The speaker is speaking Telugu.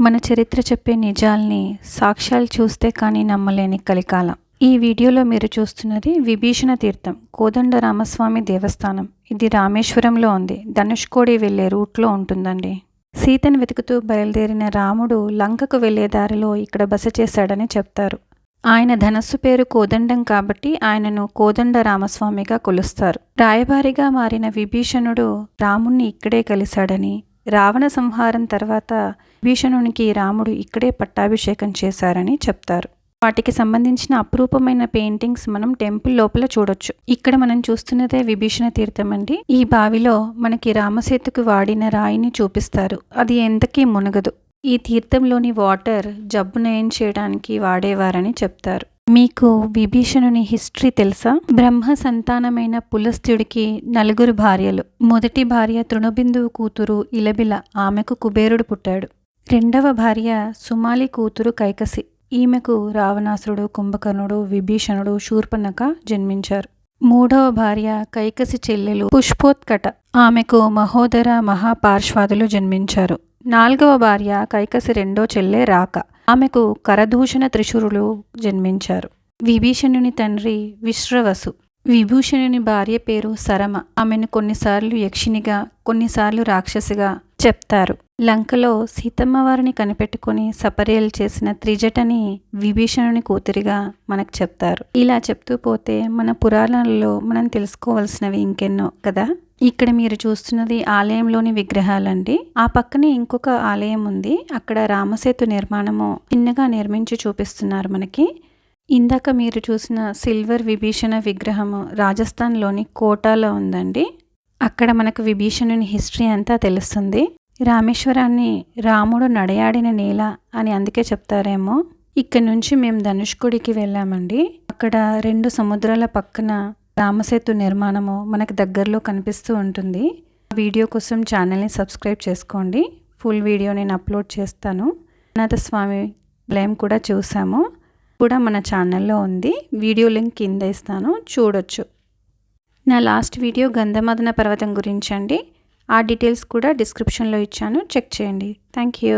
మన చరిత్ర చెప్పే నిజాల్ని సాక్ష్యాలు చూస్తే కానీ నమ్మలేని కలికాలం. ఈ వీడియోలో మీరు చూస్తున్నది విభీషణ తీర్థం కోదండ రామస్వామి దేవస్థానం. ఇది రామేశ్వరంలో ఉంది. ధనుష్కోడి వెళ్లే రూట్లో ఉంటుందండి. సీతను వెతుకుతూ బయలుదేరిన రాముడు లంకకు వెళ్లే దారిలో ఇక్కడ బస చేశాడని చెప్తారు. ఆయన ధనస్సు పేరు కోదండం కాబట్టి ఆయనను కోదండ రామస్వామిగా కొలుస్తారు. రాయబారిగా మారిన విభీషణుడు రాముణ్ణి ఇక్కడే కలిశాడని, రావణ సంహారం తర్వాత విభీషణునికి రాముడు ఇక్కడే పట్టాభిషేకం చేశారని చెప్తారు. వాటికి సంబంధించిన అపురూపమైన పెయింటింగ్స్ మనం టెంపుల్ లోపల చూడొచ్చు. ఇక్కడ మనం చూస్తున్నదే విభీషణ తీర్థం అండి. ఈ బావిలో మనకి రామసేతుకు వాడిన రాయిని చూపిస్తారు. అది ఎంతకీ మునగదు. ఈ తీర్థంలోని వాటర్ జబ్బు నయం చేయడానికి వాడేవారని చెప్తారు. మీకు విభీషణుని హిస్టరీ తెలుసా? బ్రహ్మ సంతానమైన పులస్త్యుడికి 4 భార్యలు. మొదటి భార్య తృణబిందువు కూతురు ఇలబిల, ఆమెకు కుబేరుడు పుట్టాడు. రెండవ భార్య సుమాలి కూతురు కైకసి, ఈమెకు రావణాసురుడు, కుంభకర్ణుడు, విభీషణుడు, శూర్పణఖ జన్మించారు. మూడవ భార్య కైకసి చెల్లెలు పుష్పోత్కట, ఆమెకు మహోదర, మహాపార్శ్వాదులు జన్మించారు. 4వ భార్య కైకసి రెండో చెల్లె రాక, ఆమెకు కరదూషణ త్రిశూరులు జన్మించారు. విభీషణుని తండ్రి విశ్రవసు. విభూషణుని భార్య పేరు సరమ, ఆమెను కొన్నిసార్లు యక్షినిగా, కొన్నిసార్లు రాక్షసిగా చెప్తారు. లంకలో సీతమ్మ వారిని కనిపెట్టుకుని సపర్యలు చేసిన త్రిజటని విభీషణుని కూతురిగా మనకు చెప్తారు. ఇలా చెప్తూ పోతే మన పురాణాలలో మనం తెలుసుకోవాల్సినవి ఇంకెన్నో కదా. ఇక్కడ మీరు చూస్తున్నది ఆలయంలోని విగ్రహాలండి. ఆ పక్కనే ఇంకొక ఆలయం ఉంది. అక్కడ రామసేతు నిర్మాణము చిన్నగా నిర్మించి చూపిస్తున్నారు మనకి. ఇందాక మీరు చూసిన సిల్వర్ విభీషణ విగ్రహము రాజస్థాన్లోని కోటాలో ఉందండి. అక్కడ మనకు విభీషణుని హిస్టరీ అంతా తెలుస్తుంది. రామేశ్వరాన్ని రాముడు నడయాడిన నేల అని అందుకే చెప్తారేమో. ఇక్కడ నుంచి మేము ధనుష్కోడికి వెళ్ళామండి. అక్కడ 2 సముద్రాల పక్కన రామసేతు నిర్మాణము మనకు దగ్గరలో కనిపిస్తూ ఉంటుంది. వీడియో కోసం ఛానల్ని సబ్స్క్రైబ్ చేసుకోండి. ఫుల్ వీడియో నేను అప్లోడ్ చేస్తాను. నాథ స్వామి ఆలయం కూడా చూసాము, కూడా మన ఛానల్లో ఉంది. వీడియో లింక్ కింద ఇస్తాను, చూడొచ్చు. నా లాస్ట్ వీడియో గంధమదన పర్వతం గురించి అండి. ఆ డీటెయిల్స్ కూడా డిస్క్రిప్షన్లో ఇచ్చాను, చెక్ చేయండి. Thank you.